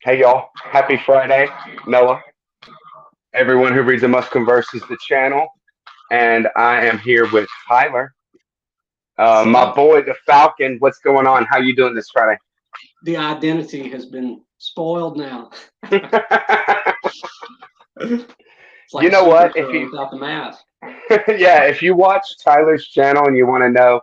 Hey y'all, happy Friday. Noah, everyone who reads a must converse is the channel, and I am here with Tyler, my So boy the Falcon. What's going on? How you doing this Friday? the identity has been spoiled now. It's like You a know what? superhero without the mask. Yeah, if you watch Tyler's channel and you want to know,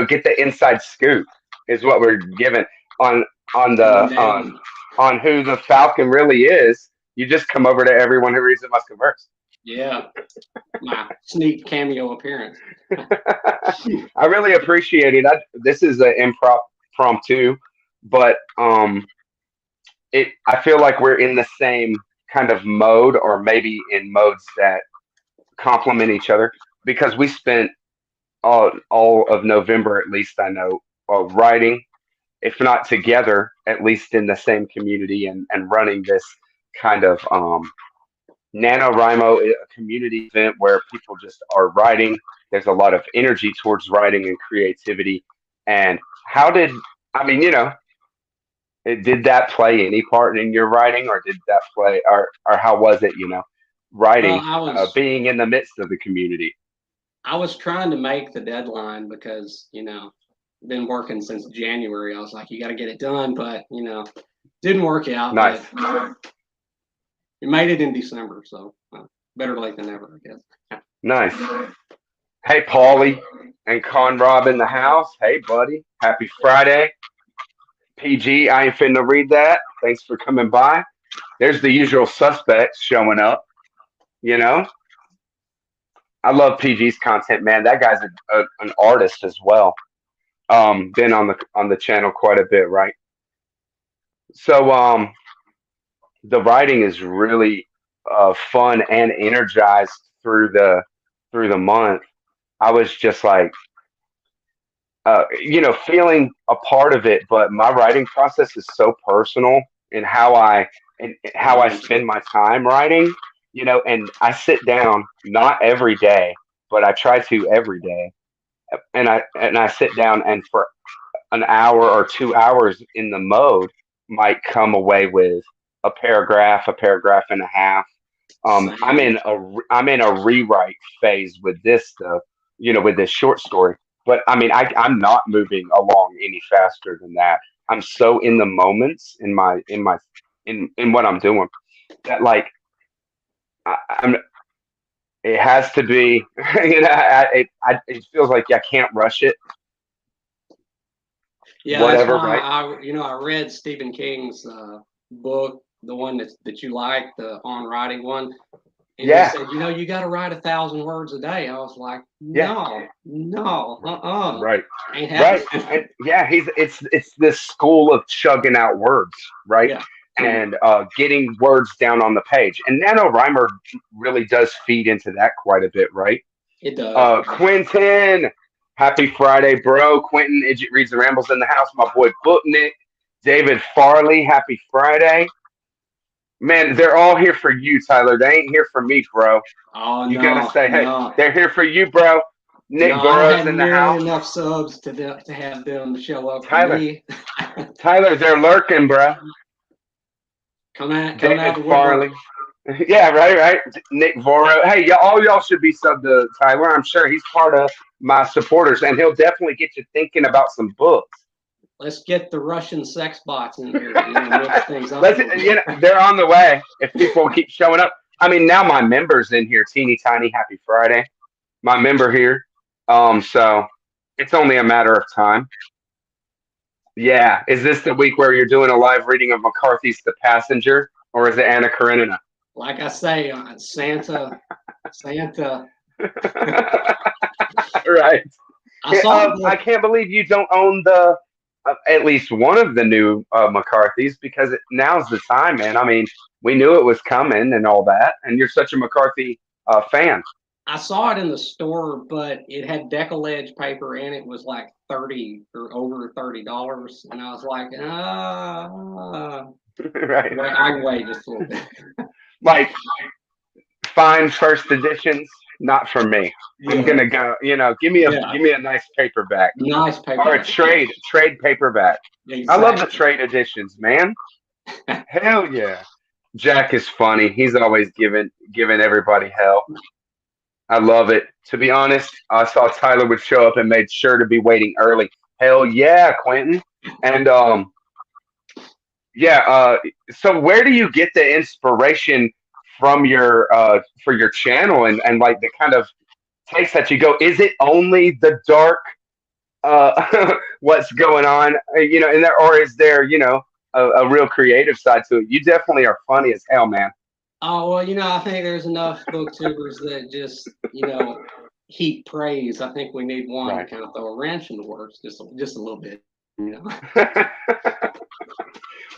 get the inside scoop is what we're given on on Going the down. on who the Falcon really is. You just come over to everyone who reads it must converse. Yeah, my sneak cameo appearance. I really appreciate it. This is an impromptu, but I feel like we're in the same kind of mode, or maybe in modes that complement each other, because we spent all of November, at least I know, writing, if not together, at least in the same community, and running this kind of NaNoWriMo, a community event where people just are writing. There's a lot of energy towards writing and creativity. And how did, I mean, did that play any part in your writing, or did that play, or how was it, Well, writing, I was being in the midst of the community? I was trying to make the deadline because been working since January. I was like, you got to get it done, but didn't work out. Nice, But we made it in December, so better late than never, I guess. nice. Hey, Paulie and Conrob in the house. Hey, buddy. Happy Friday. PG, I ain't finna read that. Thanks for coming by. There's the usual suspects showing up. You know, I love PG's content, man. That guy's an artist as well. Been on the channel quite a bit, right? So, the writing is really fun and energized through the month. I was just like, feeling a part of it, but my writing process is so personal in how I spend my time writing, and I sit down not every day, but I try to every day, and I sit down, and for an hour or 2 hours in the mode might come away with a paragraph and a half. Same. I'm in a rewrite phase with this stuff, with this short story. But I mean, I'm not moving along any faster than that. I'm so in the moments in what I'm doing that, like, I'm. It has to be, it feels like I can't rush it. Yeah, that's Whatever, why right? I read Stephen King's book, the one that you like, the on writing one, and he Yeah, said, you got to write 1,000 words a day. I was like, yeah, no, no, right, ain't right. happening. And yeah, it's this school of chugging out words, right? Yeah, And getting words down on the page. And NaNoWriMo really does feed into that quite a bit, right? it does. Quentin, happy Friday, bro. Quentin, Idjit Reads and Rambles in the house. My boy Booknick, David Farley, happy Friday. Man, they're all here for you, Tyler. They ain't here for me, bro. Oh You gotta no, say, hey, no, they're here for you, bro. no! Nick I Burrows had in the nearly house. enough subs to have them show up for Tyler, me. Tyler, they're lurking, bro. Coming out David the woodwork. Farley. Yeah, right, right. Nick Voro. Hey, all y'all should be subbed to Tyler. I'm sure he's part of my supporters, and he'll definitely get you thinking about some books. Let's get the Russian sex bots in here. Mix things up a Let's, little bit. they're on the way. If people keep showing up, I mean, now my member's in here. Teeny tiny, happy Friday. My member here. So it's only a matter of time. Yeah. Is this the week where you're doing a live reading of McCarthy's The Passenger, or is it Anna Karenina? Like I say, Santa. Right. I saw I the can't believe you don't own the at least one of the new McCarthy's, because now's the time, man. I mean, we knew it was coming and all that, and you're such a McCarthy fan. I saw it in the store, but it had decollage paper and it was like 30 or over $30, and I was like, Right. wait, I can wait just a little bit. Like, fine first editions, not for me. I'm Yeah, gonna go. yeah, Give me a nice paperback, nice or a paperback. trade paperback. I love the Exactly. trade editions, man. Hell yeah. Jack is funny. He's always giving everybody hell. I love it. To be honest, I saw Tyler would show up and made sure to be waiting early. Hell yeah, Quentin. And yeah, so where do you get the inspiration from your for your channel and like the kind of takes that you go? Is it only the dark what's going on, in there, or is there, a real creative side to it? You definitely are funny as hell, man. Oh well, I think there's enough booktubers that just heap praise. I think we need one to Right. kind of throw a wrench in the works, just a little bit. You know.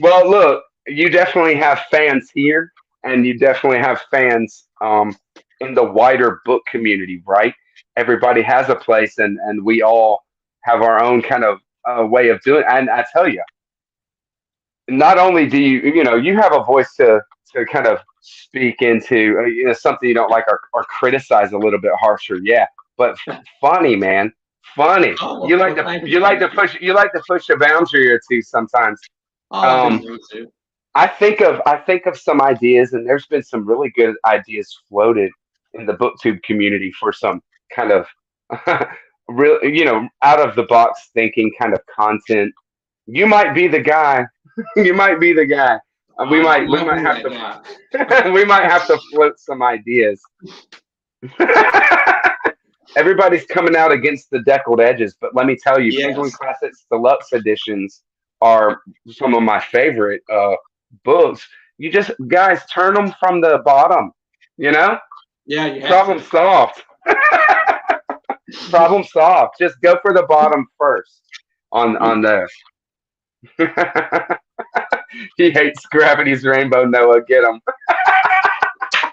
Well, look, you definitely have fans here, and you definitely have fans in the wider book community, right? Everybody has a place, and we all have our own kind of way of doing it. And I tell you, not only do you have a voice to kind of speak into something you don't like or criticize a little bit harsher, yeah, but funny, man, funny. Oh You like well, to thank you, you like thank to you. push you like to push a boundary or two sometimes. Oh, I've been Um, known to. I think of some ideas, and there's been some really good ideas floated in the booktube community for some kind of real, out of the box thinking kind of content. You might be the guy. You might be the guy. We I might we might might be have that guy. to we might have to float some ideas. Everybody's coming out against the deckled edges, but let me tell you, Penguin Yes. Classics Deluxe editions are some of my favorite books. You just guys turn them from the bottom. You know, Yeah, you have problem to. solved. Problem solved. Just go for the bottom first on there. He hates Gravity's Rainbow. Noah, get him.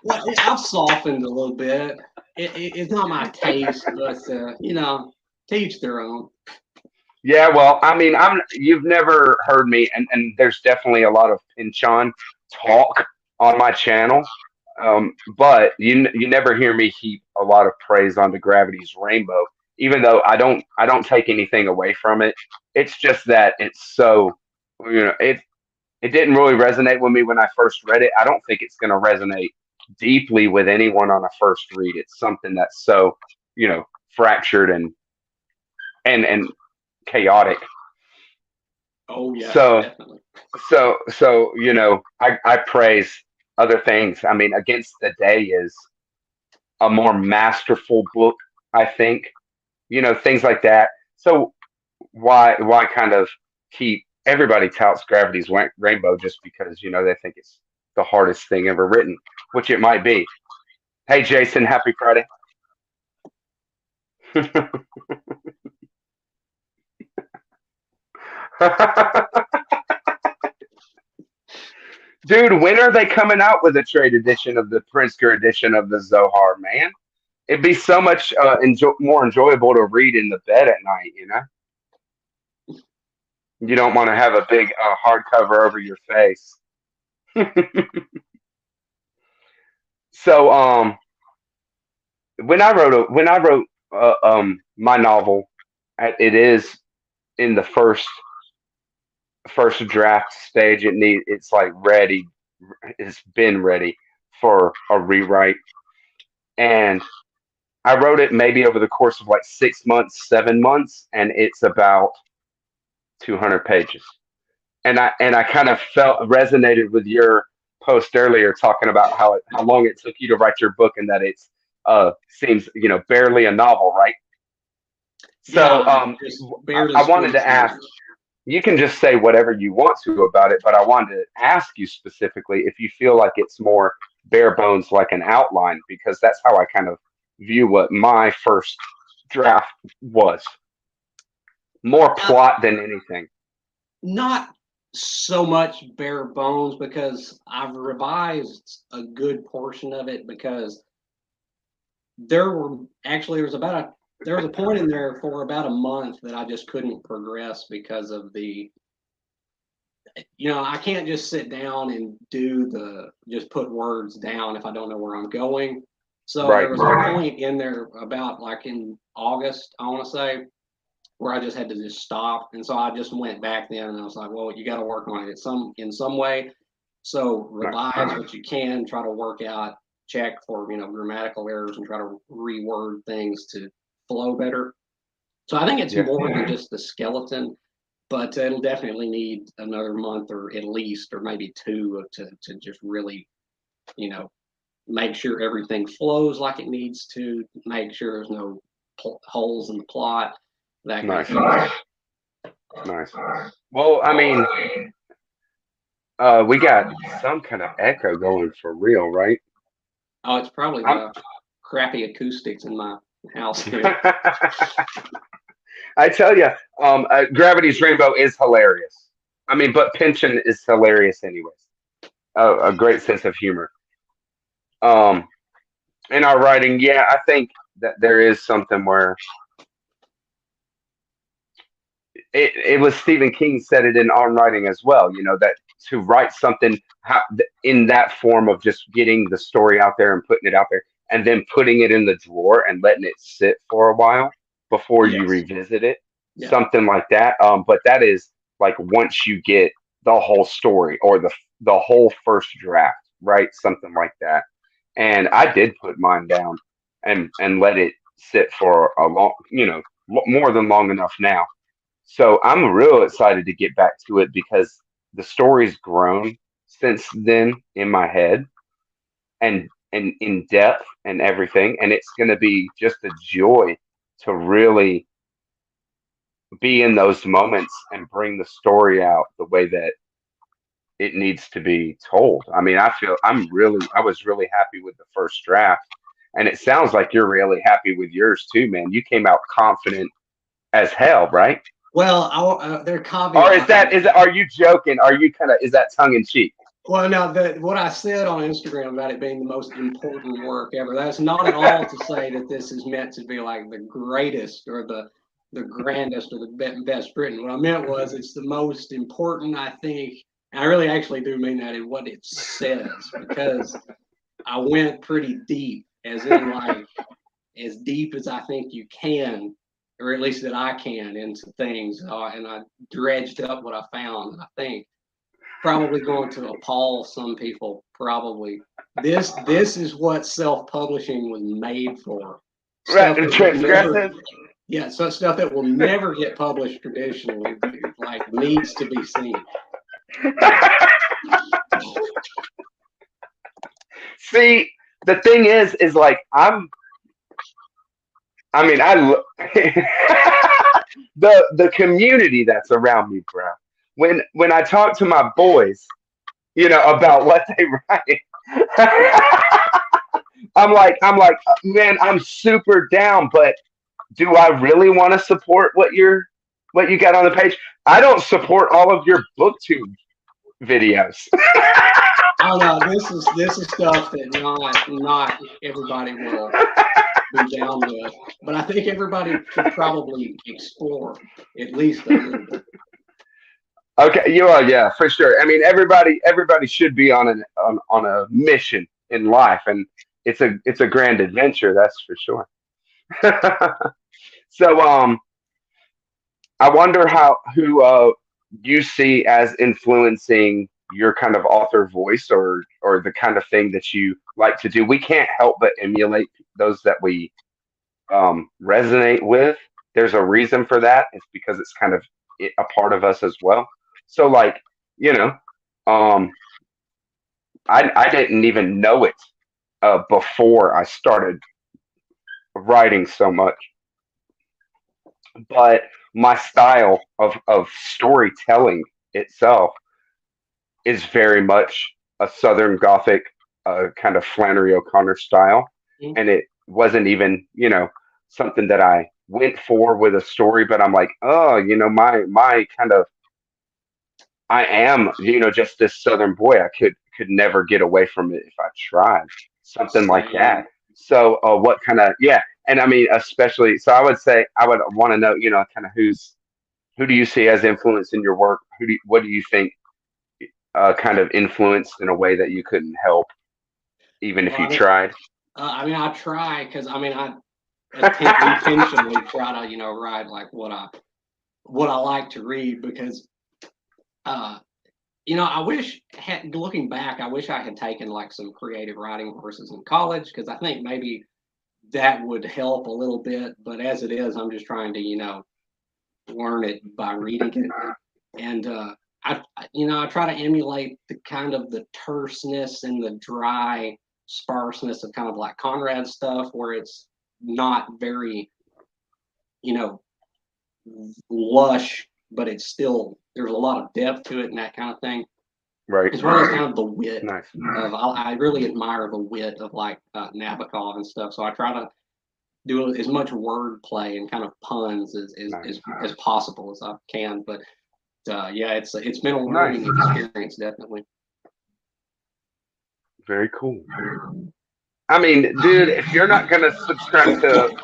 Well, I've softened a little bit. It's not my taste, but to each their own. Yeah, well, I mean, you've never heard me, and there's definitely a lot of pinch on talk on my channel, but you never hear me heap a lot of praise onto Gravity's Rainbow, even though I don't take anything away from it. It's just that it's so, it didn't really resonate with me when I first read it. I don't think it's going to resonate deeply with anyone on a first read. It's something that's so, fractured and chaotic. Oh yeah, So definitely. so I praise other things. I mean, Against the Day is a more masterful book, I think. Things like that. So why kind of keep everybody touts Gravity's Rainbow just because they think it's the hardest thing ever written, which it might be. Hey Jason, happy Friday. Dude, when are they coming out with a trade edition of the Pritzker edition of the Zohar, man? It'd be so much more enjoyable to read in the bed at night, you know? You don't want to have a big hardcover over your face. So, when I wrote my novel, it is in the first draft stage. It's like ready. It's been ready for a rewrite, and I wrote it maybe over the course of like 6 months, 7 months, and it's about 200 pages. And I kind of felt resonated with your post earlier, talking about how long it took you to write your book, and that it's seems barely a novel, right? So Yeah, just barely I wanted to squeezed in ask. there. You can just say whatever you want to about it, but I wanted to ask you specifically if you feel like it's more bare bones, like an outline, because that's how I kind of view what my first draft was. More Uh, plot than anything. Not so much bare bones because I've revised a good portion of it because there was a point in there for about a month that I just couldn't progress because of I can't just sit down and just put words down if I don't know where I'm going. So Right. there was a point in there about like in August, I want to say, where I just had to just stop. And so I just went back then and I was like, well, you got to work on it in some way. So revise what you can, try to work out, check for grammatical errors, and try to reword things to flow better. So I think it's more than just the skeleton, but it'll definitely need another month or at least, or maybe two, to just really, make sure everything flows like it needs to, make sure there's no holes in the plot, that kind of thing. Nice. Well, I mean, we got some kind of echo going for real, right? Oh, it's probably the crappy acoustics in my house here. I tell you, Gravity's Rainbow is hilarious. I mean, but Pension is hilarious anyways. A great sense of humor. Um, in our writing, yeah, I think that there is something where it was Stephen King said it in On Writing as well. That to write something in that form of just getting the story out there and putting it out there, and then putting it in the drawer and letting it sit for a while before you revisit it, something like that. But that is like once you get the whole story or the whole first draft, right? Something like that. And I did put mine down and let it sit for a long, more than long enough now. So I'm real excited to get back to it because the story's grown since then in my head and in depth and everything. And it's going to be just a joy to really be in those moments and bring the story out the way that it needs to be told. I mean, I was really happy with the first draft. And it sounds like you're really happy with yours too, man. You came out confident as hell, right? Well, they're Or caveats. are you joking? Are you is that tongue in cheek? Well, now what I said on Instagram about it being the most important work ever, that's not at all to say that this is meant to be like the greatest or the grandest or the best written. What I meant was it's the most important, I think. And I really actually do mean that in what it says, because I went pretty deep, as in like as deep as I think you can, or at least that I can, into things, and I dredged up what I found. And I think probably going to appall some people. Probably this is what self-publishing was made for. Right, Stuff that will never, transgressive. so stuff that will never get published traditionally, like needs to be seen. See, the thing is like I mean, the community that's around me, bro. When I talk to my boys, about what they write, I'm like, man, I'm super down, but do I really want to support what you got on the page? I don't support all of your booktube videos. Oh no, this is stuff that not everybody will be down with, but I think everybody should probably explore at least a little bit. Okay, you are, yeah, for sure. I mean, everybody should be on a mission in life, and it's a grand adventure, that's for sure. So, I wonder who you see as influencing your kind of author voice or the kind of thing that you like to do. We can't help but emulate those that we resonate with. There's a reason for that. It's because it's kind of a part of us as well. So, like, you know, um, I didn't even know it before I started writing so much, but my style of storytelling itself is very much a Southern Gothic kind of Flannery O'Connor style, Mm-hmm. and it wasn't even something that I went for with a story, but I'm like, oh, my kind of I am just this Southern boy. I could never get away from it if I tried something like that. Same. So, what kind of yeah, and I mean, especially so, I would say I would want to know, kind of who do you see as influence in your work? What do you think kind of influenced in a way that you couldn't help, even if Well, you tried? I try because I intentionally try to write like what I like to read because uh, I wish, looking back, I wish I had taken like some creative writing courses in college, because I think maybe that would help a little bit. But as it is, I'm just trying to, learn it by reading it. And I try to emulate the kind of the terseness and the dry sparseness of kind of like Conrad stuff, where it's not very, you know, lush, but it's still, there's a lot of depth to it and that kind of thing. Right. As well as kind of the wit Nice. of, I really admire the wit of like Nabokov and stuff. So I try to do as much wordplay and kind of puns as possible as I can. But yeah, it's been a learning experience, definitely. Very cool. I mean, dude, if you're not gonna subscribe to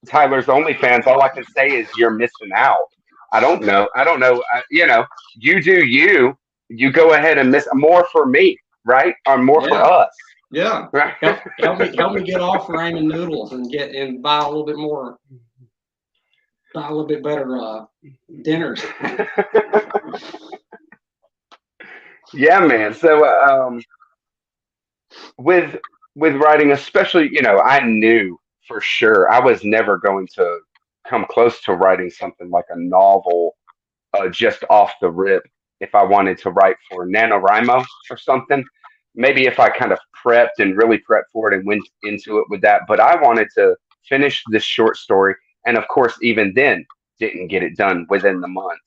Tyler's OnlyFans, all I can say is you're missing out. I don't know. You do you. You go ahead and miss more for me, right? Or more for us. Yeah. Right. Help me get off ramen noodles and buy a little bit more, buy a little bit better dinners. Yeah, man. So with writing, especially, I knew for sure I was never going to come close to writing something like a novel just off the rip. If I wanted to write for NaNoWriMo or something, maybe if I kind of prepped and really prepped for it and went into it with that. But I wanted to finish this short story. And of course, even then, didn't get it done within the month.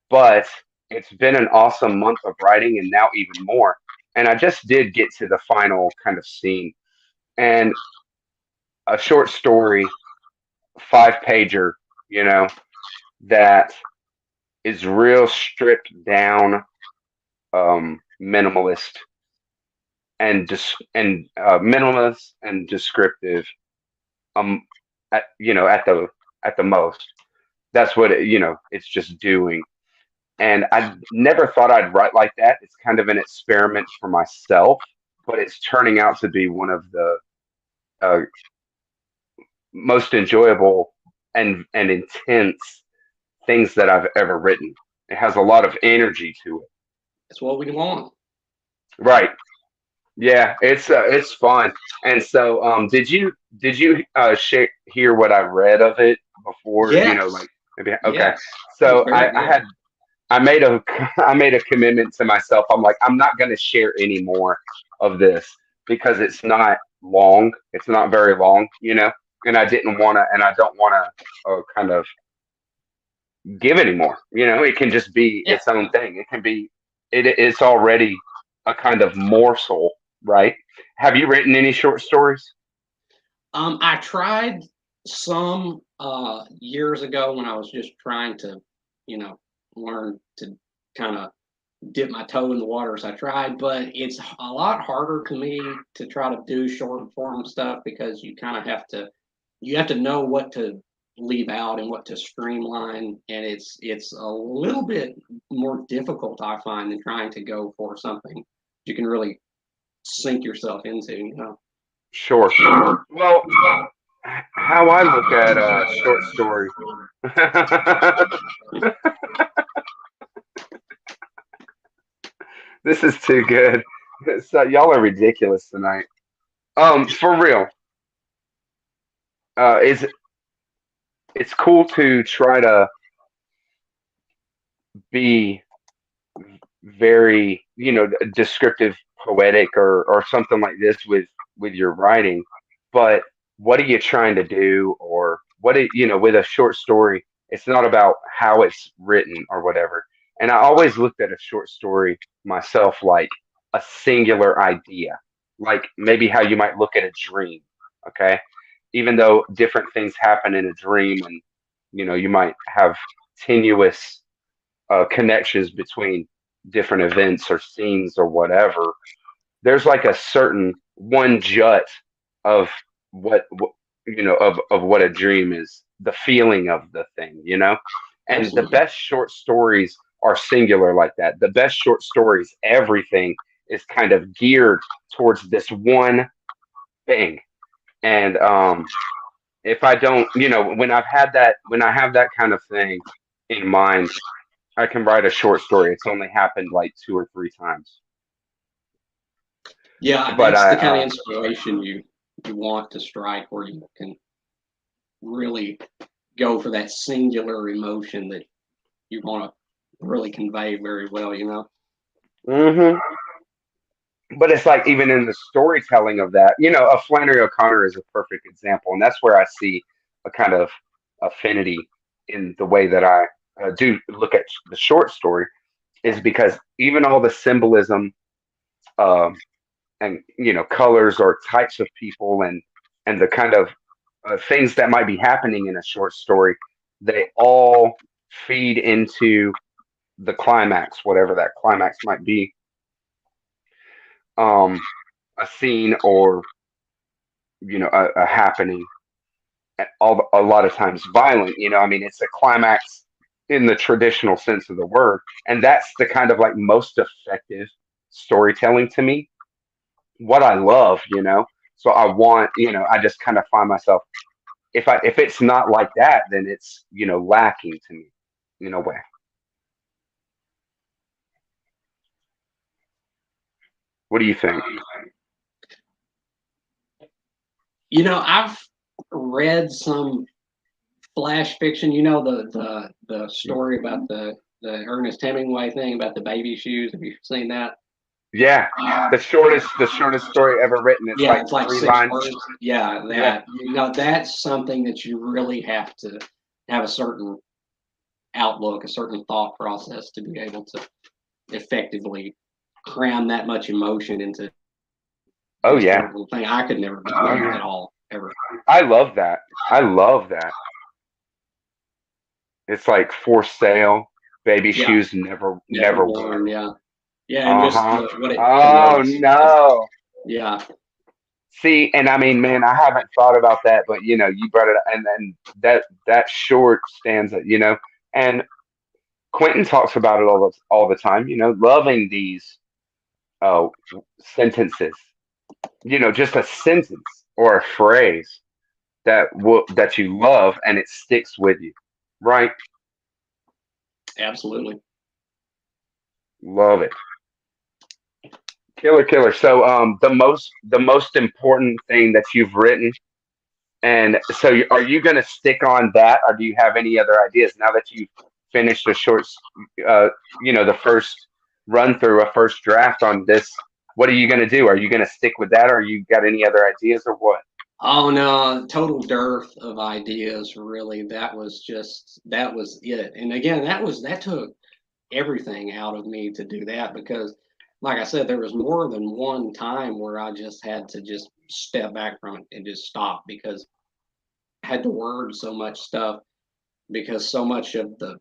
But it's been an awesome month of writing and now even more. And I just did get to the final kind of scene. And a short story, 5 pager, that is real stripped down, minimalist minimalist and descriptive, at the most. That's what it's just doing. And I never thought I'd write like that. It's kind of an experiment for myself, but it's turning out to be one of the uh, most enjoyable and intense things that I've ever written. It has a lot of energy to it. That's what we want. Right. Yeah, it's fun. And so, did you hear what I read of it before? Yes. Like maybe okay. Yes. So I made a I made a commitment to myself. I'm like, I'm not going to share any more of this because it's not long. It's not very long, and I didn't want to, and I don't want to kind of give any more. It can just be its own thing. It can be, it's already a kind of morsel, right? Have you written any short stories? I tried some years ago when I was just trying to, learn to kind of dip my toe in the water as I tried, but it's a lot harder to me to try to do short form stuff, because you have to know what to leave out and what to streamline, and it's a little bit more difficult, I find, than trying to go for something you can really sink yourself into. Sure. Well, how I look at a short story. This is too good. So, y'all are ridiculous tonight. For real. Is it's cool to try to be very, descriptive, poetic, or something like this with your writing. But what are you trying to do, or with a short story? It's not about how it's written or whatever. And I always looked at a short story myself like a singular idea, like maybe how you might look at a dream. Okay, even though different things happen in a dream, and you might have tenuous connections between different events or scenes or whatever. There's like a certain one jut of what of what a dream is, the feeling of the thing, and the Absolutely. best short stories are singular like that. The best short stories, everything is kind of geared towards this one thing. And if I don't, when I have that kind of thing in mind, I can write a short story. It's only happened like 2 or 3 times. Yeah, But that's I the kind of inspiration you want to strike, where you can really go for that singular emotion that you want to really convey very well, you know? hmm But it's like even in the storytelling of that, a Flannery O'Connor is a perfect example, and that's where I see a kind of affinity in the way that I do look at the short story, is because even all the symbolism, um, and colors or types of people, and the kind of things that might be happening in a short story, they all feed into the climax, whatever that climax might be. um a scene, or a happening, a lot of times violent. I mean, it's a climax in the traditional sense of the word, and that's the kind of like most effective storytelling to me, what I love. So I want, I just kind of find myself, if it's not like that, then it's lacking to me in a way. What do you think? I've read some flash fiction. The story about the Ernest Hemingway thing about the baby shoes. Have you seen that? Yeah, the shortest story ever written. It's Yeah, like it's like three six lines. words. Yeah, Yeah. that's something that you really have to have a certain outlook, a certain thought process to be able to effectively cram that much emotion into Oh just one yeah. little thing. I could never do Oh that yeah. at all, ever. I love that. I love that. It's like for sale. Baby Yeah, shoes never never never worn. worn. Yeah, yeah, and just Uh-huh. what it Oh connotes. no. Yeah, See, and I mean, man, I haven't thought about that, but you brought it up, and then that short stanza, and Quentin talks about it all the time, loving these uh sentences, just a sentence or a phrase that you love and it sticks with you. Right? absolutely. Love it. Killer, killer. So, the most important thing that you've written, and so are you going to stick on that, or do you have any other ideas now that you've finished the shorts? The first run through, a first draft on this. What are you going to do? Are you going to stick with that, or you got any other ideas, or what? Oh no, total dearth of ideas, really. That was it. And again, that took everything out of me to do that, because like I said, there was more than one time where I just had to just step back from it and just stop, because I had to word so much stuff, because so much of the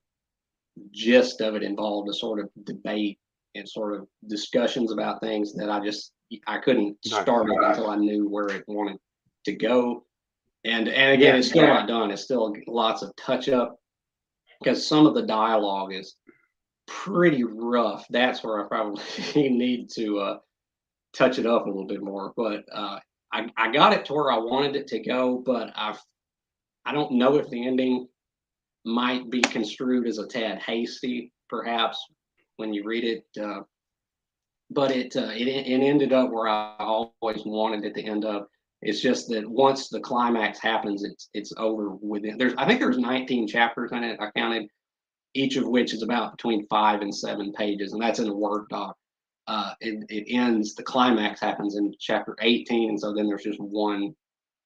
gist of it involved a sort of debate and sort of discussions about things that I couldn't Nice. start it until I knew where it wanted to go. And again, Yeah. it's still not done. It's still lots of touch up, because some of the dialogue is pretty rough. That's where I probably need to touch it up a little bit more. But I got it to where I wanted it to go, but I don't know if the ending might be construed as a tad hasty, perhaps, when you read it. But it ended up where I always wanted it to end up. It's just that once the climax happens, it's over with it. I think there's 19 chapters in it. I counted, each of which is about between 5 and 7 pages, and that's in a Word doc. It ends. The climax happens in chapter 18, and so then there's just one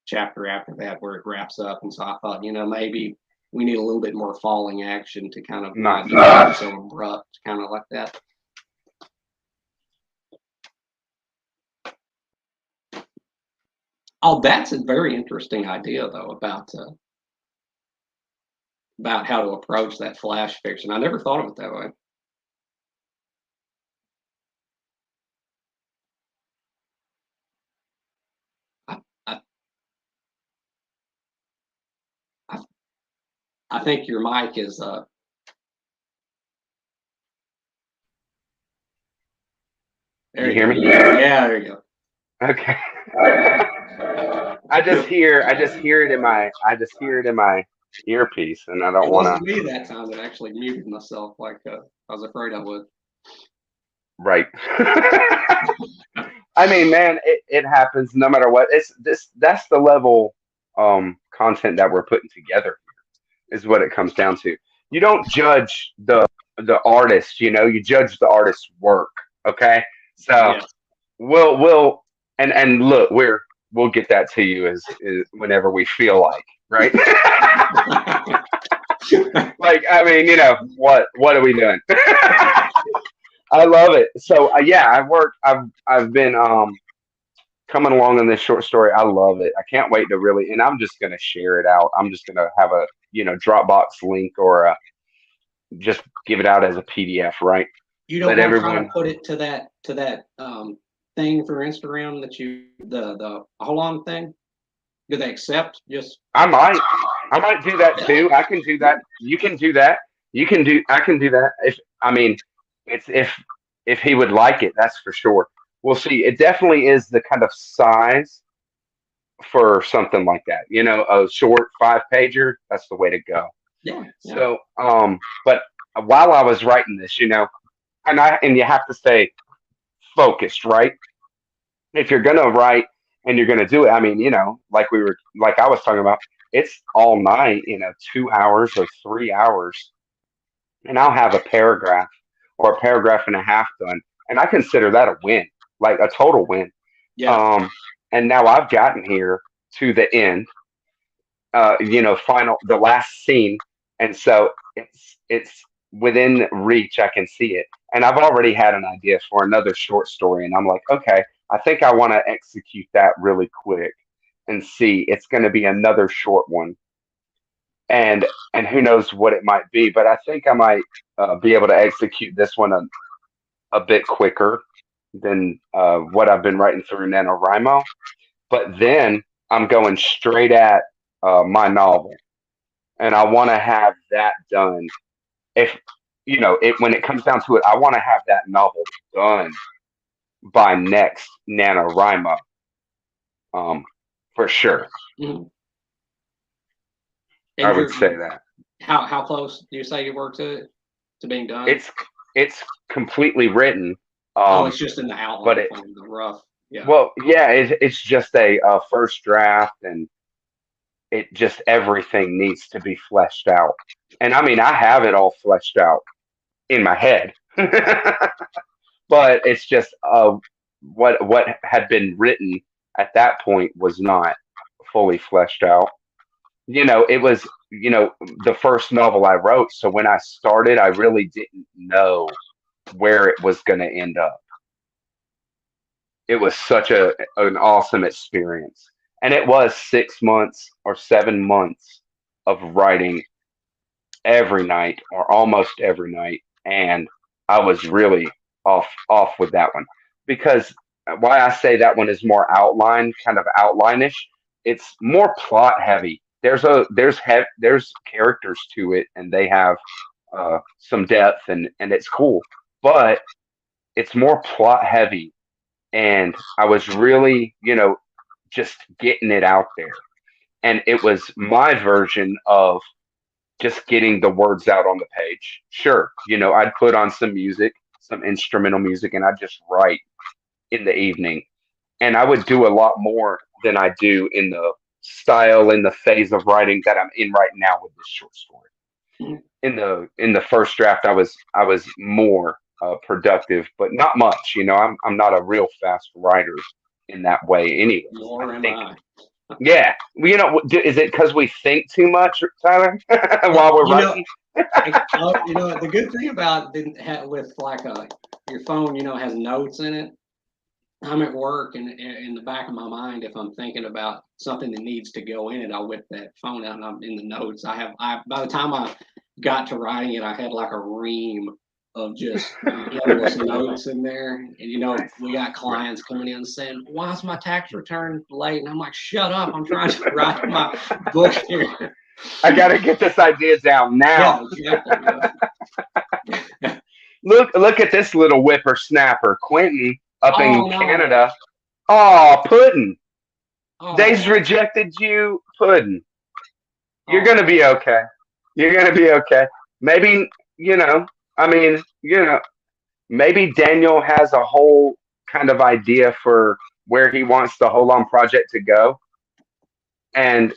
chapter after that where it wraps up. And so I thought, maybe we need a little bit more falling action to kind of not Nice. be so abrupt, kind of like that. Oh, that's a very interesting idea, though, about how to approach that flash fiction. I never thought of it that way. I, I, I, I think your mic is. There You you hear go. me? Yeah, there you go. Okay. I just hear it in my earpiece, and I don't It want wasn't to. me that time that actually muted myself like I was afraid I would. Right. I mean, man, it happens no matter what. It's this. That's the level content that we're putting together is what it comes down to. You don't judge the artist, you judge the artist's work. Okay, so Yeah. we'll and look, we'll get that to you as whenever we feel like, right? Like, I mean, what are we doing? I love it. So yeah, I've been coming along in this short story. I love it. I can't wait to really, and I'm just gonna share it out. I'm just gonna have a Dropbox link or just give it out as a PDF, right? You don't Let want to try to everyone. put it to that thing for Instagram that you the hold on thing. Do they accept just I might, I might do that yeah, too. I can do yeah, that. You can do that. I can do that. If I mean, it's if he would like it, that's for sure. We'll see. It definitely is the kind of size for something like that. A short 5 pager. That's the way to go. yeah, yeah. So, but while I was writing this, and you have to stay focused, right? If you're gonna write and you're gonna do it, I mean, like I was talking about, it's all night, 2 hours or 3 hours, and I'll have a paragraph or a paragraph and a half done, and I consider that a win, like a total win. Yeah. Um, and now I've gotten here to the end, the last scene, and so it's within reach. I can see it, and I've already had an idea for another short story, and I'm like, okay, I think I want to execute that really quick and see. It's going to be another short one, and who knows what it might be, but I think I might be able to execute this one a bit quicker than what I've been writing through NaNoWriMo. But then I'm going straight at my novel, and I want to have that done. If when it comes down to it, I want to have that novel done by next NaNoWriMo, um, for sure. Mhm. I And would you're say that how close do you say you work to being done? it's it's completely written, Oh, um, it's just in the but outline form, the rough. Yeah. well, yeah, it's just a first draft, and it just everything needs to be fleshed out. And I mean, I have it all fleshed out in my head, but it's just what had been written at that point was not fully fleshed out. It was the first novel I wrote, so when I started, I really didn't know where it was going to end up. It was such an awesome experience, and it was 6 months or 7 months of writing every night or almost every night, and I was really off with that one because why I say that one is more outline, kind of outline-ish. It's more plot heavy. There's characters to it, and they have some depth, and it's cool, but it's more plot heavy, and I was really just getting it out there, and it was my version of just getting the words out on the page. Sure, I'd put on some music, some instrumental music, and I'd just write in the evening. And I would do a lot more than I do in the style, in the phase of writing that I'm in right now with this short story. Mhm. In the first draft, I was more productive, but not much. I'm not a real fast writer in that way. Anyways, I Nor am think. I. Yeah, well, is it because we think too much, Tyler, Well, while we're writing? the good thing about with like your phone, has notes in it. I'm at work, and in the back of my mind, if I'm thinking about something that needs to go in it, I'll whip that phone out and I'm in the notes. By the time I got to writing it, I had like a ream of just endless notes in there. And we got Right. clients coming in saying, "Why is my tax return late?" And I'm like, "Shut up! I'm trying to write my book here." I got to get this idea down now. Yeah, exactly. Yeah. Look at this little whippersnapper, Quentin, up in Oh no! Canada. Oh, Puddin'. They's Oh, rejected you, Puddin'. You're Oh, gonna be okay. You're gonna be okay. Maybe you know. I mean, maybe Daniel has a whole kind of idea for where he wants the whole on project to go, and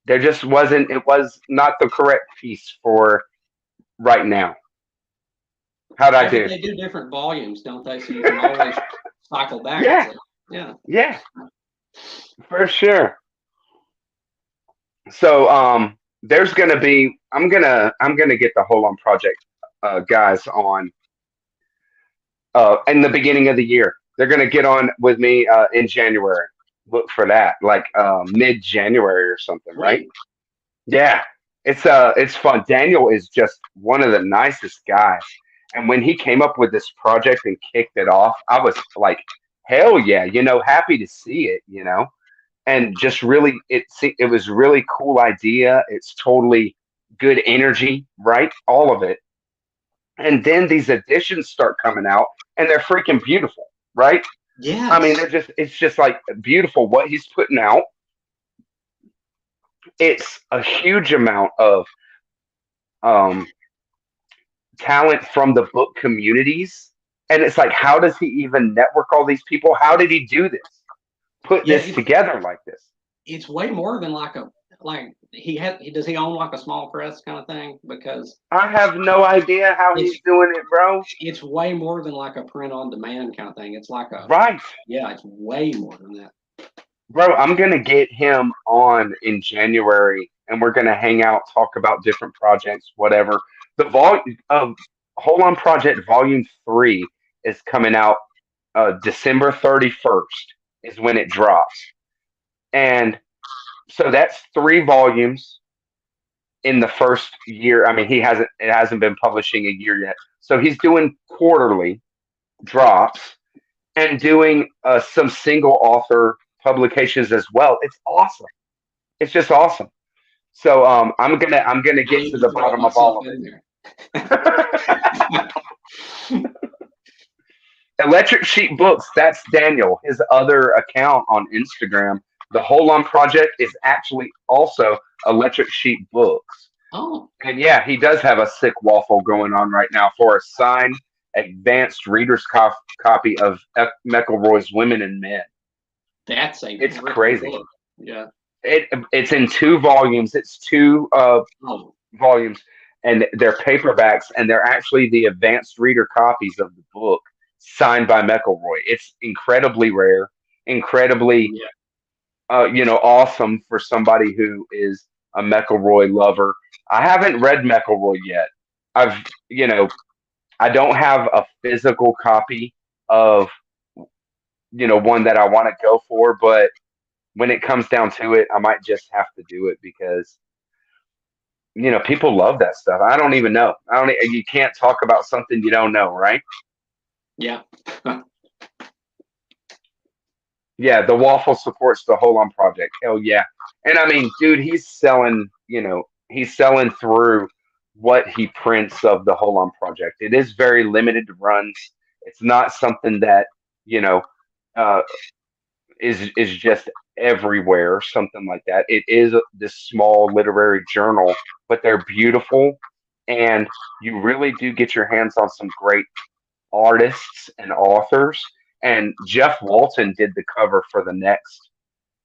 there just wasn't. It was not the correct piece for right now. How'd I hey, but do? they do different volumes, don't they? So you can always cycle back and Yeah, say, yeah. yeah, for sure. So there's gonna be. I'm gonna get the whole on project guys on in the beginning of the year. They're gonna get on with me in January. Look for that, like mid January or something, right? Sweet. Yeah, it's fun. Daniel is just one of the nicest guys, and when he came up with this project and kicked it off, I was like, hell yeah, happy to see it, and just really, it was really cool idea. It's totally good energy, right? All of it, and then these additions start coming out, and they're freaking beautiful, right? I mean, Yes. it's just like beautiful what he's putting out. It's a huge amount of um, talent from the book communities. And it's like, how does he even network all these people? How did he do this? Put Yeah, this together like this? it's way more than like he does he own like a small press kind of thing because I have no idea how it's he's doing it, bro. it's way more than like a print on demand kind of thing. It's like a Right. yeah, it's way more than that. Bro, I'm going to get him on in January and we're going to hang out, talk about different projects, whatever. The Hold On Project Volume 3 is coming out December 31st is when it drops. And so that's 3 volumes in the first year. I mean, it hasn't been publishing a year yet. So he's doing quarterly drops and doing some single author publications as well. It's awesome. It's just awesome. So I'm gonna I get need to to the throw bottom of all myself of in there. it. Electric Sheep Books, that's Daniel. His other account on Instagram, the Whole On Project, is actually also Electric Sheep Books. Oh, And yeah, he does have a sick waffle going on right now for a signed advanced reader's copy of McElroy's Women and Men. that's a It's freaking crazy. book. Yeah. It's in 2 volumes. It's two Oh, volumes, and they're paperbacks, and they're actually the advanced reader copies of the book signed by McElroy. It's incredibly rare, incredibly yeah. awesome for somebody who is a McElroy lover. I haven't read McElroy yet. I've I don't have a physical copy of one that I want to go for, but when it comes down to it, I might just have to do it because people love that stuff. I don't even know. I don't. You can't talk about something you don't know, right? Yeah. Yeah, the waffle supports the whole on project. Hell yeah. And I mean, dude, he's selling through what he prints of the whole on project. It is very limited runs. It's not something that, you know, uh, is just everywhere or something like that. It is this small literary journal, but they're beautiful and you really do get your hands on some great artists and authors. And Jeff Walton did the cover for the next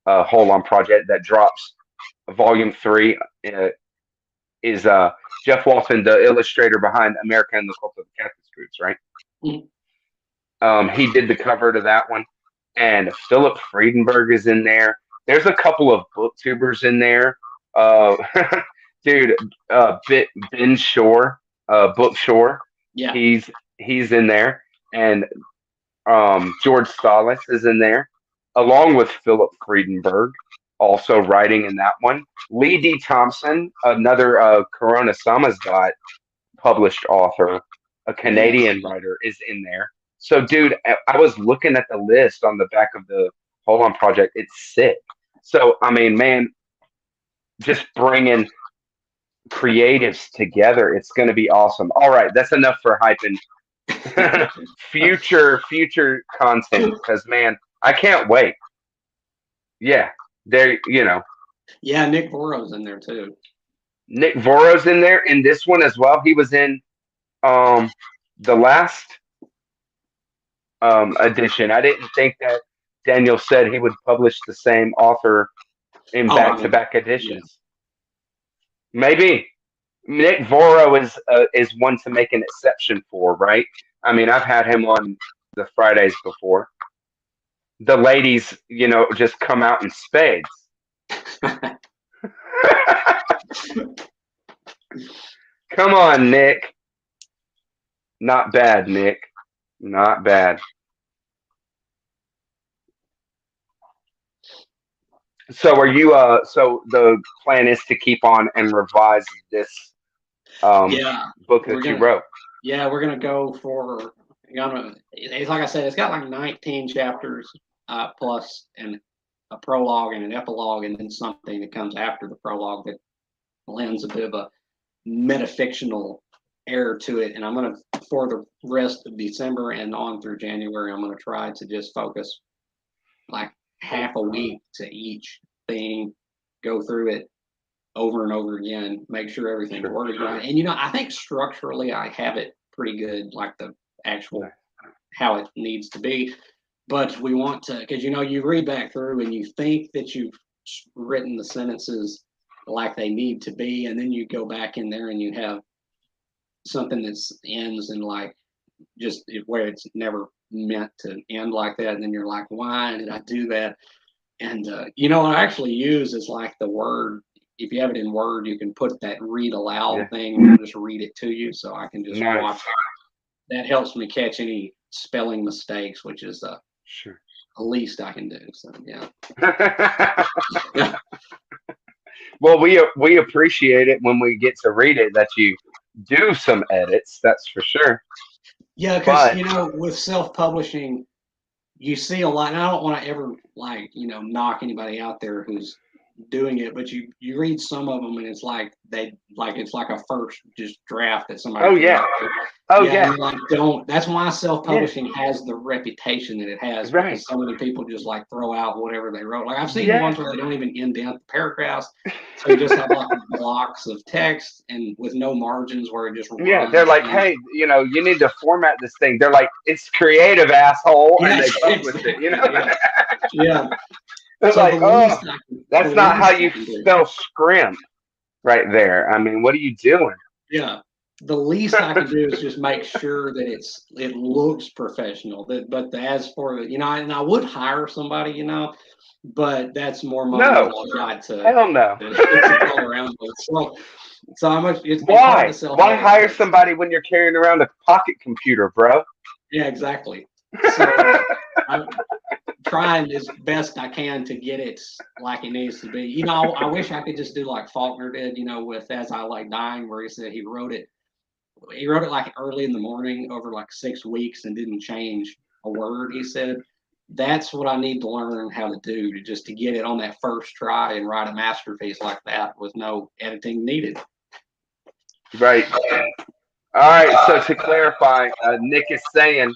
Hold On project that drops. Volume 3 is Jeff Walton, the illustrator behind America and the Cult of the Catholic Scrooge, right? Mm. He did the cover to that one, and Philip Friedenberg is in there. There's a couple of booktubers in there. Uh, dude, Ben Shore, Book Shore, Yeah. he's in there, and George Solis is in there, along with Philip Friedenberg, also writing in that one. Lee D. Thompson, another Corona Samizdat published author, a Yes. Canadian writer, is in there. So, dude, I was looking at the list on the back of the Hold On project. It's sick. So, I mean, man, just bringing creatives together, it's going to be awesome. All right, that's enough for hyping future content because man, I can't wait. Yeah, there. Yeah, Nick Voro's in there too. Nick Voro's in there in this one as well. He was in um the last edition. I didn't think that Daniel said he would publish the same author in Oh, I back-to-back mean, yeah. editions. Maybe Nick Voro is one to make an exception for, right? I mean, I've had him on the Fridays before. The ladies, just come out in spades. Come on, Nick. Not bad, Nick. Not bad. So are you so the plan is to keep on and revise this um Yeah, book we're that you gonna. wrote? Yeah, we're gonna go for. It's like I said, it's got like 19 chapters plus and a prologue and an epilogue, and then something that comes after the prologue that lends a bit of a metafictional air to it. And I'm gonna, for the rest of December and on through January, I'm gonna try to just focus like half a week to each thing, go through it over and over again, make sure everything's Sure. worded right. And I think structurally I have it pretty good, like the actual how it needs to be. But we want to, because you read back through and you think that you've written the sentences like they need to be, and then you go back in there and you have something that ends in like just where it's never meant to end like that, and then you're like, why did I do that? And what I actually use is like the word. If you have it in Word, you can put that read aloud Yeah. thing and just read it to you, so I can just Nice. watch. That helps me catch any spelling mistakes, which is Sure. the least I can do. So yeah. Well, we appreciate it when we get to read it that you do some edits, that's for sure. Yeah, because But with self-publishing, you see a lot, and I don't want to ever like knock anybody out there who's doing it, but you read some of them and it's like it's like a first just draft that somebody oh threw yeah. out there. Oh Yeah, yeah. and like don't. That's why Yeah. self-publishing has the reputation that it has, Right. because so many people just like throw out whatever they wrote. Like I've seen Yeah. ones where they don't even indent the paragraphs, so you just have like blocks of text and with no margins where it just Yeah, they're runs. like, And hey, you need to format this thing. They're like, it's creative, asshole, and yeah, they publish it. exactly. Yeah, yeah. It's So like, oh, the that's not how least you I can do. spell scrimp right there. I mean, what are you doing? Yeah. The least I can do is just make sure that it looks professional. But as for and I would hire somebody, but that's more money than No, I got to hell no. go around with. So how much it's hard to Why? sell Why houses. hire somebody when you're carrying around a pocket computer, bro? Yeah, exactly. So I'm trying as best I can to get it like it needs to be. I wish I could just do like Faulkner did, with As I Lay Dying, where he said he wrote it like early in the morning over like 6 weeks and didn't change a word. He said, that's what I need to learn how to do to get it on that first try and write a masterpiece like that with no editing needed. Right. All right. So to clarify, Nick is saying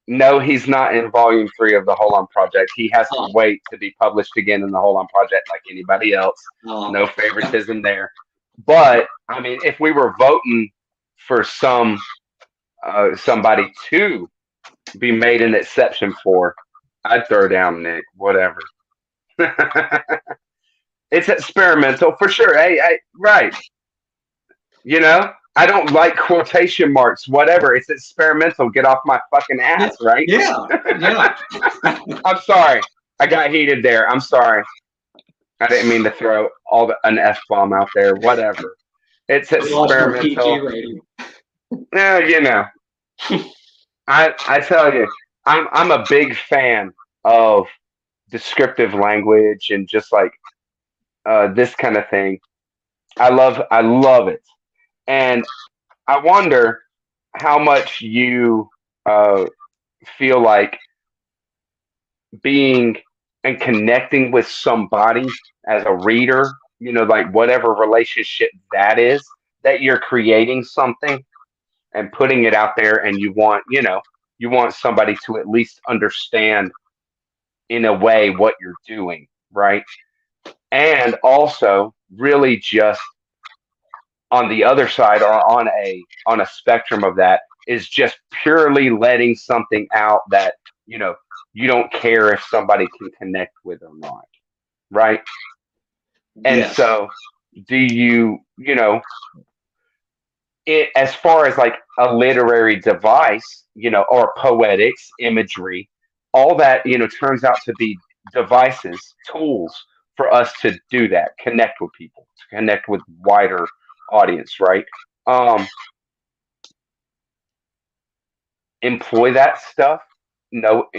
no, he's not in volume 3 of the Hold On Project. He has to Oh, wait to be published again in the Hold On Project like anybody else. oh, No favoritism there. But I mean, if we were voting for somebody to be made an exception for, I'd throw down Nick. Whatever. It's experimental for sure. Hey, right. I don't like quotation marks. Whatever. It's experimental. Get off my fucking ass, right? yeah, yeah. I'm sorry. I got heated there. I'm sorry. I didn't mean to throw an F bomb out there. Whatever. It's We lost our PG experimental. rating. Yeah. I tell you, I'm a big fan of descriptive language and just like this kind of thing. I love it, and I wonder how much you feel like being and connecting with somebody as a reader. Like whatever relationship that is, that you're creating something and putting it out there, and you want somebody to at least understand in a way what you're doing, right? and also really just on the other side, or on a spectrum of that, is just purely letting something out that you know you don't care if somebody can connect with or not, right? And Yes. so, do it, as far as like a literary device, or poetics, imagery, all that, turns out to be devices, tools for us to do that, connect with people, to connect with wider audience, right? Um, Employ that stuff,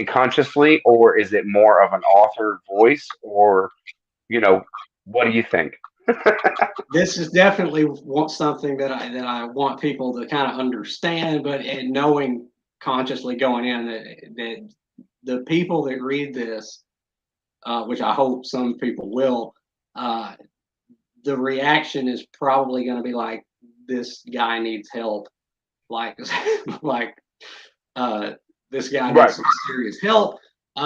consciously, or is it more of an author voice, or, you know, what do you think? This is definitely something that I want people to kind of understand, but and knowing consciously going in that the people that read this, which I hope some people will, uh, the reaction is probably going to be like, this guy needs help, like like uh, this guy needs Right. some serious help,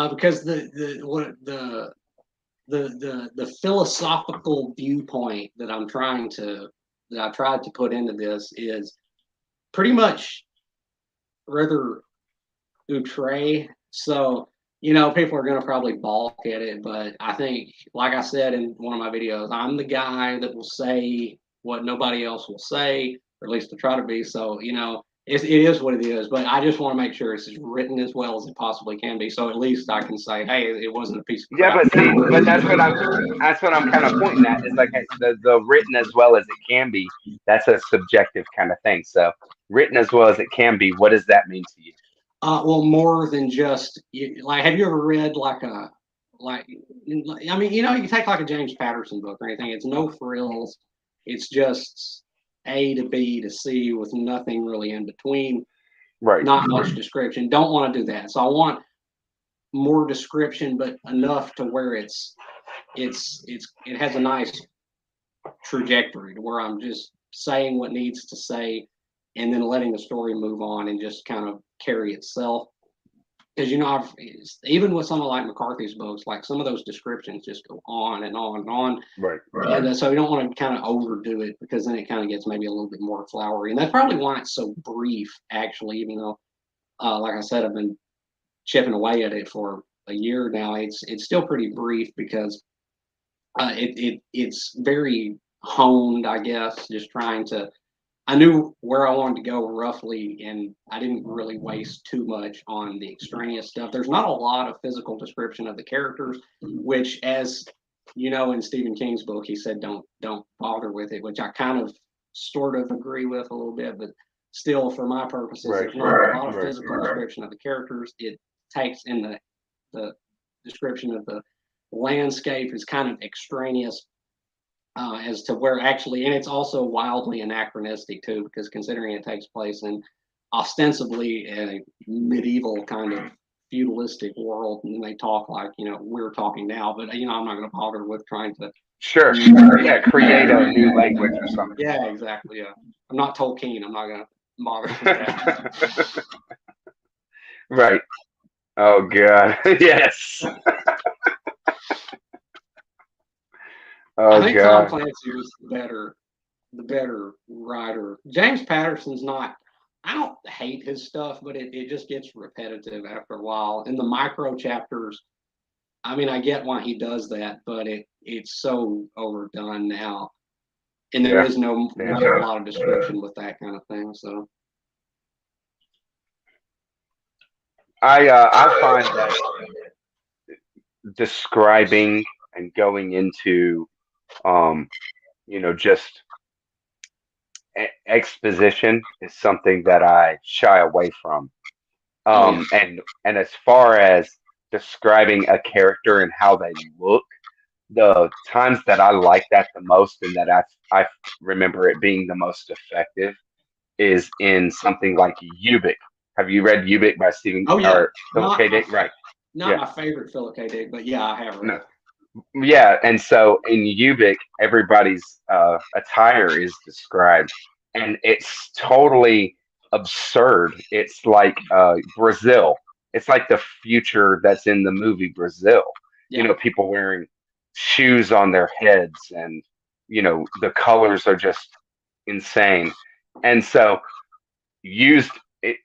because the philosophical viewpoint that I tried to put into this is pretty much rather outre. So, people are going to probably balk at it, but I think, like I said in one of my videos, I'm the guy that will say what nobody else will say, or at least to try to be. So, it is what it is, but I just want to make sure it's written as well as it possibly can be. So at least I can say, hey, it wasn't a piece of Yeah, crap. but see, but that's what I'm kind of pointing at, is like, hey, the written as well as it can be. That's a subjective kind of thing. So written as well as it can be. What does that mean to you? Well, more than just like, have you ever read like, I mean, you can take like a James Patterson book or anything. It's no frills. It's just A to B to C with nothing really in between. Right. Not much description. Don't want to do that. So I want more description, but enough to where it has a nice trajectory to where I'm just saying what needs to say, and then letting the story move on and just kind of carry itself. Because even with some of like McCarthy's books, like some of those descriptions just go on and on and on, Right. and so you don't want to kind of overdo it, because then it kind of gets maybe a little bit more flowery, and that's probably why it's so brief. Actually, even though, like I said, I've been chipping away at it for a year now, it's still pretty brief because it's very honed, I guess. Just trying to, I knew where I wanted to go roughly, and I didn't really waste too much on the extraneous stuff. There's not a lot of physical description of the characters, which, as in Stephen King's book, he said don't bother with it, which I kind of sort of agree with a little bit, but still, for my purposes, Right. there's not a lot of Right. physical description of the characters. It takes in the description of the landscape is kind of extraneous, as to where actually, and it's also wildly anachronistic too, because considering it takes place in ostensibly a medieval kind of feudalistic world, and they talk like we're talking now, but I'm not going to bother with trying to. Sure. Yeah. Create a new language or something. Yeah, exactly. Yeah, I'm not Tolkien. I'm not going to bother with that. Right. Oh God. Yes. I Oh think Tom God. Clancy was the better writer. James Patterson's not. I don't hate his stuff, but it just gets repetitive after a while. In the micro chapters, I mean, I get why he does that, but it's so overdone now, and there Yeah. is no Yeah. not a lot of description with that kind of thing. So I find that describing and going into, um just exposition is something that I shy away from. oh yeah, And as far as describing a character and how they look, the times that I like that the most, and that I remember it being the most effective, is in something like Ubik. Have you read Ubik by Stephen oh yeah, or Philip not K. my Dick? Right. not Yeah. my favorite Philip K. Dick, but yeah, I have read No. it. Yeah, and so in Ubik, everybody's attire is described, and it's totally absurd. It's like Brazil. It's like the future that's in the movie Brazil. Yeah, People wearing shoes on their heads, and the colors are just insane. And so used it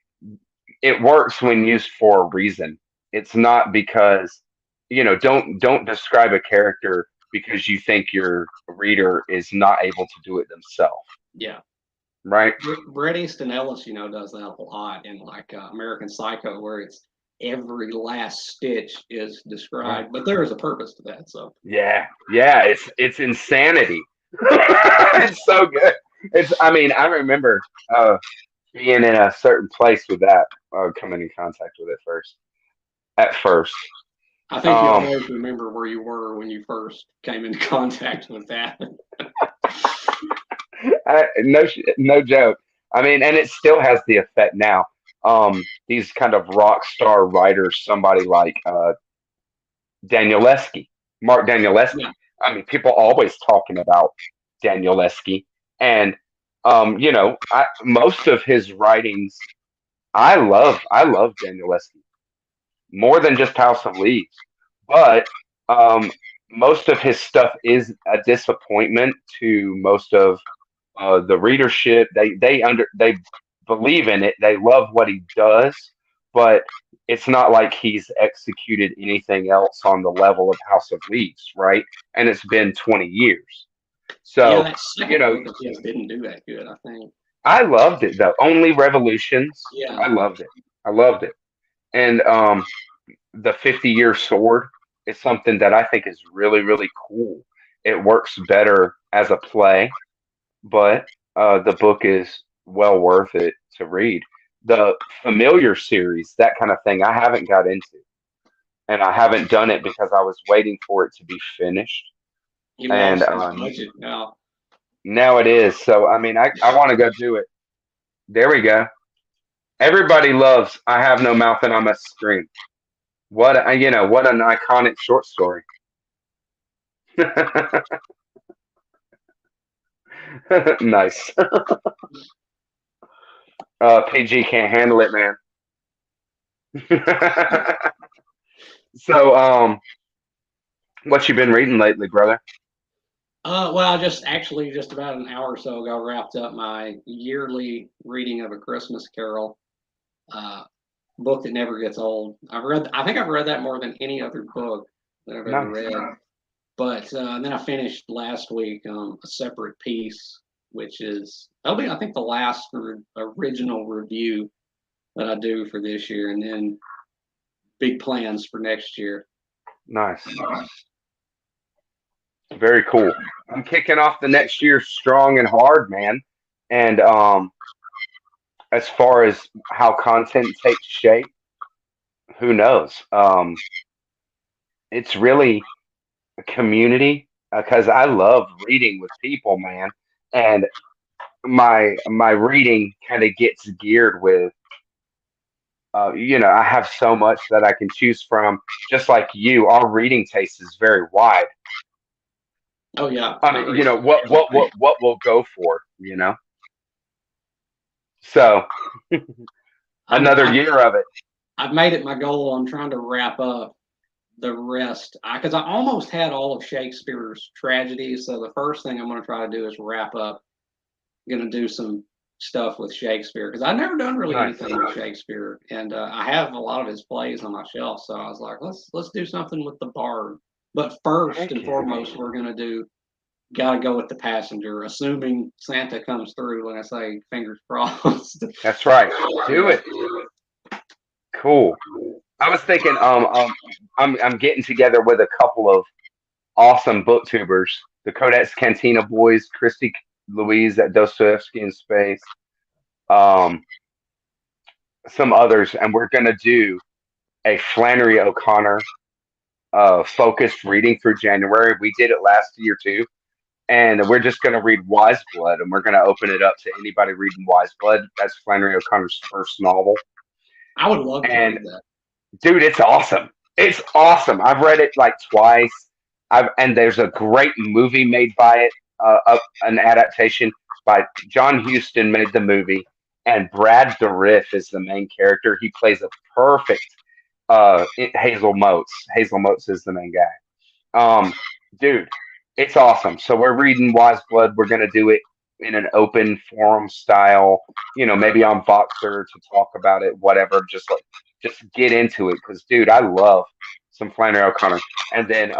it works when used for a reason. It's not because don't describe a character because you think your reader is not able to do it themselves, Yeah. right? Bret Easton Ellis, does that a lot in like American Psycho, where it's every last stitch is Right. described, but there is a purpose to that. So Yeah, yeah, it's insanity. It's so good. I mean, I remember being in a certain place with that, coming in contact with it first. At first, I think you um, always remember where you were when you first came into contact with that. no joke. I mean, and it still has the effect now. These kind of rock star writers, somebody like Danielewski, Mark Yeah. Danielewski. I mean, people always talking about Danielewski, and most of his writings, I love Danielewski more than just House of Leaves, but um, most of his stuff is a disappointment to most of the readership. They believe in it. They love what he does, but it's not like he's executed anything else on the level of House of Leaves, right? And it's been 20 years. Yeah, So, that you second know, book of his didn't do that good, I think. I loved it though. Only Revolutions. Yeah. I loved it. I loved it. And the 50-year sword is something that I think is really, really cool. It works better as a play, but the book is well worth it to read. The familiar series, that kind of thing, I haven't got into, and I haven't done it because I was waiting for it to be finished, He and lost his budget now. now it is. So I mean, I want to go do it. There we go. Everybody loves "I Have No Mouth and I Must Scream." What an iconic short story. Nice. PG can't handle it, man. So, what you been reading lately, brother? Well, just about an hour or so ago wrapped up my yearly reading of A Christmas Carol, uh, book that never gets old. I think I've read that more than any other book that I've ever Nice. read. But then I finished last week a separate piece, which that'll be, I think, the last original review that I do for this year, and then big plans for next year. Nice. Very cool. I'm kicking off the next year strong and hard, man. And as far as how content takes shape, who knows? It's really a community because I love reading with people, man. And my reading kind of gets geared with I have so much that I can choose from. Just like you, our reading taste is very wide. Oh yeah, I mean, what we'll go for, So I'm, another I'm year of it. I've made it my goal. I'm trying to wrap up the rest because I almost had all of Shakespeare's tragedies. So the first thing I'm going to try to do is wrap up. I'm going to do some stuff with Shakespeare because I've never done really Nice. anything with Shakespeare, and I have a lot of his plays on my shelf. So I was like, let's do something with the Bard. But first Heck and yeah. foremost, we're going to do got to go with the passenger, assuming Santa comes through. When I say fingers crossed. That's right. Do Yeah. it. Cool. I was thinking, I'm getting together with a couple of awesome booktubers, the Codex Cantina boys, Christy Louise at Dostoevsky in Space, um, some others, and we're gonna do a Flannery O'Connor focused reading through January. We did it last year too, and we're just gonna read Wise Blood, and we're gonna open it up to anybody reading Wise Blood. That's Flannery O'Connor's first novel, I would love to and read that. dude, it's awesome. It's awesome. I've read it like twice. And there's a great movie made by it, an adaptation by John Huston made the movie, and Brad Dourif is the main character. He plays a perfect Hazel Motes. Hazel Motes is the main guy. dude, it's awesome. So we're reading Wise Blood. We're gonna do it in an open forum style, maybe on Voxer to talk about it, whatever. Just get into it, because dude, I love some Flannery O'Connor. And then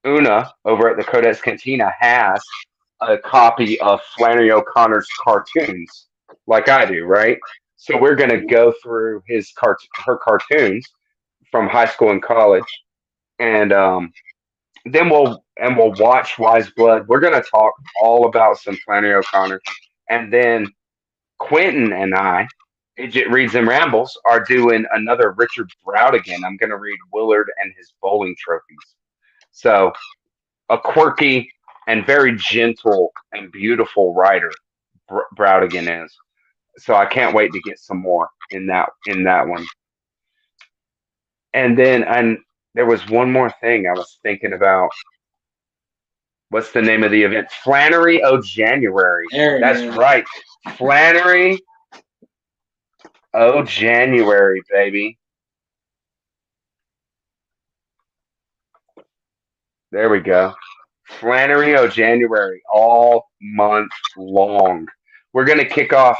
Una over at the Codex Cantina has a copy of Flannery O'Connor's cartoons, like I do, right? So we're gonna go through her cartoons from high school and college, and then we'll watch Wise Blood. We're gonna talk all about some Flannery O'Connor, and then Quentin and I, Idjit Reads and Rambles, are doing another Richard Brautigan. I'm gonna read Willard and his bowling trophies. So a quirky and very gentle and beautiful writer, Brautigan is. So I can't wait to get some more in that one. And there was one more thing I was thinking about. What's the name of the event? Flannery O January. There it That's is. right. Flannery O January, baby. There we go. Flannery O January, all month long. We're gonna kick off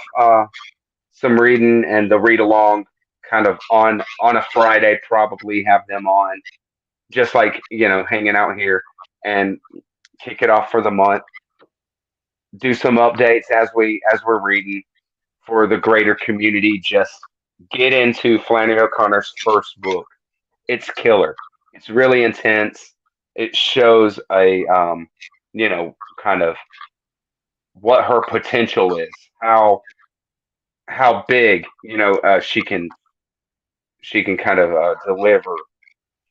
some reading and the read along kind of on a Friday, probably have them on, just like hanging out here, and kick it off for the month. Do some updates as we're reading for the greater community. Just get into Flannery O'Connor's first book. It's killer. It's really intense. It shows kind of what her potential is, how big she can kind of deliver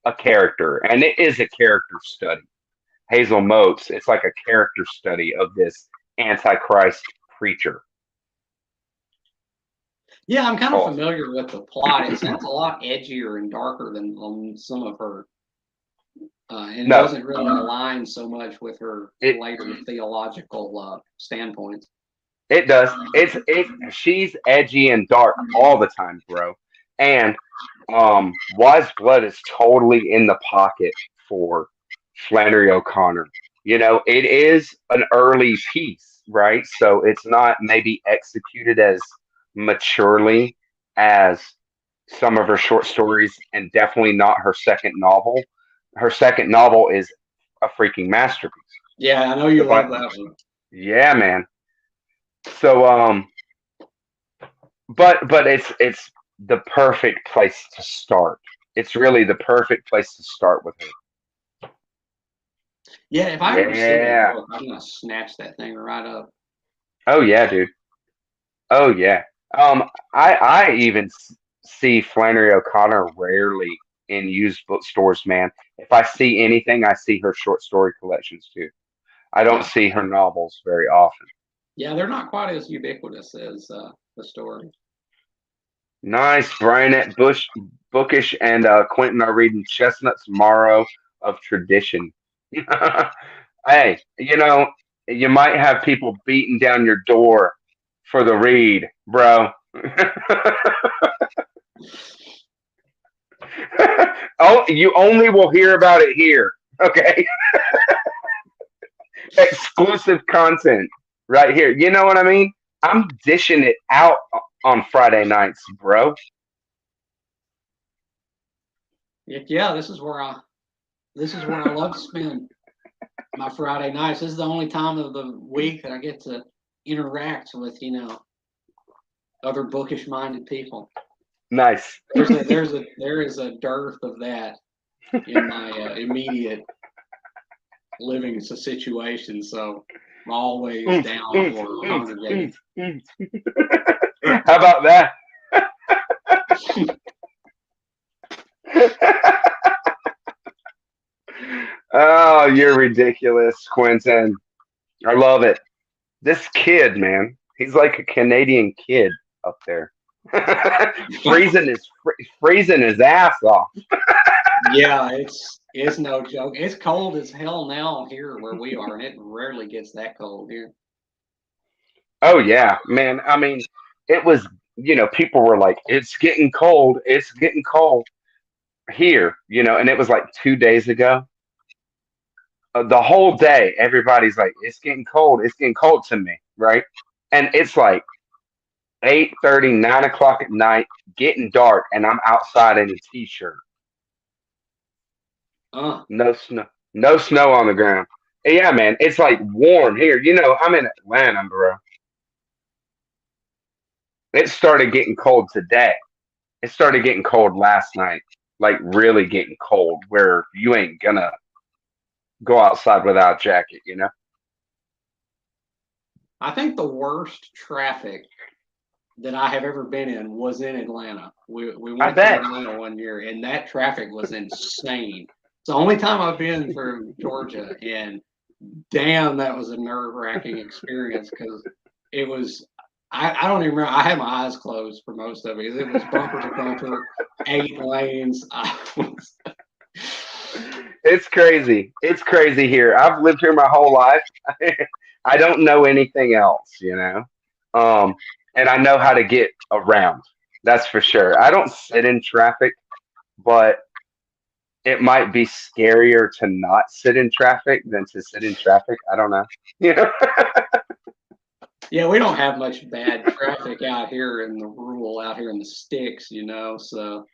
a character, and it is a character study. Hazel Motes, it's like a character study of this antichrist preacher. Yeah, I'm kind of Awesome. familiar with the plot. It sounds a lot edgier and darker than on some of her, and No, doesn't really align so much with her it later theological standpoints. it does. She's edgy and dark all the time, bro. And Wise Blood is totally in the pocket for Flannery O'Connor. It is an early piece, right? So it's not maybe executed as maturely as some of her short stories, and definitely not her second novel. Her second novel is a freaking masterpiece. Yeah, I know you The love Bi- that one. yeah, man. So but it's the perfect place to start. It's really the perfect place to start with her. Yeah, if I ever see that Yeah. book, I'm gonna snatch that thing right up. Oh yeah, dude. Oh yeah. I even see Flannery O'Connor rarely in used bookstores, man. If I see anything, I see her short story collections too. I don't Yeah, see her novels very often. yeah, they're not quite as ubiquitous as the story. Nice, Brian at Bookish and Quentin are reading Chestnut's Morrow of Tradition. Hey, you might have people beating down your door for the read, bro. Oh, you only will hear about it here. Okay, exclusive content right here. You know what I mean? I'm dishing it out on Friday nights, bro. Yeah, this is where I love to spend my Friday nights. This is the only time of the week that I get to interact with other bookish minded people. Nice. There is a dearth of that in my immediate living situation. So I'm always Mm, down mm, for mm, congregating. mm, mm. How about that? Oh, you're ridiculous, Quentin. I love it. This kid, man, he's like a Canadian kid up there, freezing his ass off. Yeah, it's no joke. It's cold as hell now here where we are, and it rarely gets that cold here. Oh yeah, man. I mean, it was. People were like, "It's getting cold. It's getting cold here." And it was like 2 days ago. the whole day, everybody's like, it's getting cold. It's getting cold to me, right? And it's like 8:30, 9 o'clock at night, getting dark, and I'm outside in a t-shirt. Uh, No snow, no snow on the ground. Yeah, man, it's like warm here. I'm in Atlanta, bro. It started getting cold today. It started getting cold last night, like really getting cold, where you ain't gonna go outside without a jacket. I think the worst traffic that I have ever been in was in Atlanta. We I went to bet. Atlanta one year, and that traffic was insane. It's the only time I've been through Georgia, and damn, that was a nerve wracking experience because it was. I don't even remember. I had my eyes closed for most of it. It was bumper to bumper, 8 lanes. It's crazy. It's crazy here. I've lived here my whole life. I don't know anything else. Um, and I know how to get around. That's for sure. I don't sit in traffic, but it might be scarier to not sit in traffic than to sit in traffic. I don't know. You know, Yeah, we don't have much bad traffic out here in the rural, out here in the sticks, so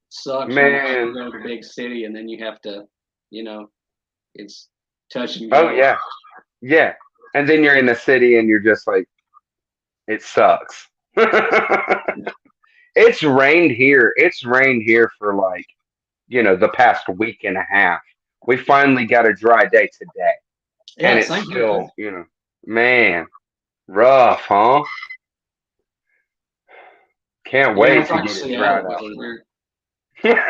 sucks when you have to man. go to the big city and then you have to, you know, it's touch and Oh go. yeah, yeah. And then you're in the city and you're just like, it sucks. It's rained here. It's rained here for like, the past week and a half. We finally got a dry day today. And Yeah, it's same here too. still, man, rough, huh? Can't Yeah, wait it's to like get it dried Seattle out. weather here.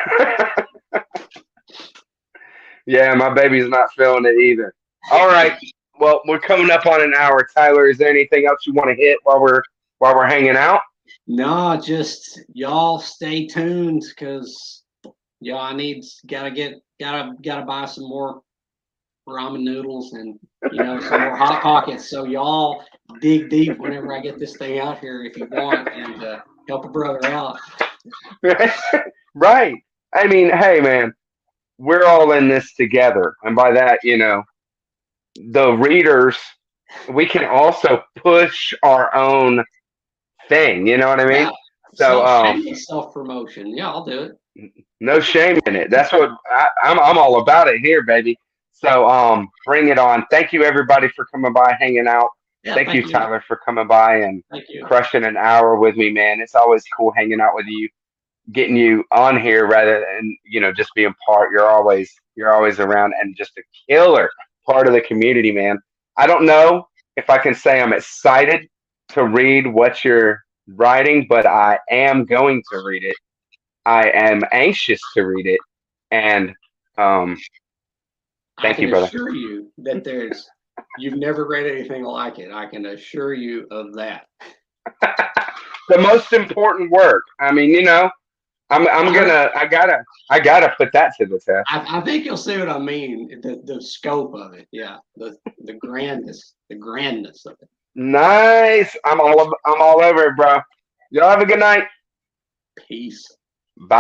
Yeah, my baby's not feeling it either. All right. Well, we're coming up on an hour. Tyler, is there anything else you want to hit while we're hanging out? No, just y'all stay tuned because y'all I need gotta buy some more ramen noodles and some more hot pockets. So y'all dig deep whenever I get this thing out here if you want and help a brother out. Right. I mean, hey man, we're all in this together. And by that, the readers, we can also push our own thing, you know what I mean? Yeah. So Shameless self promotion. Yeah, I'll do it. no shame in it. That's what I'm all about it here, baby. So bring it on. Thank you everybody for coming by, hanging out. Yeah, Thank you, thank you. Tyler, for coming by and Thank you. crushing an hour with me, man. It's always cool hanging out with you, getting you on here rather than just being part. You're always around and just a killer part of the community, man. I don't know if I can say I'm excited to read what you're writing, but I am going to read it. I am anxious to read it, and um, I thank can you, brother. assure you that you've never read anything like it. I can assure you of that. The most important work. I mean, I'm gonna, I gotta put that to the test. I think you'll see what I mean. The scope of it. Yeah. The grandness of it. Nice. I'm all over it, bro. Y'all have a good night. Peace. Bye.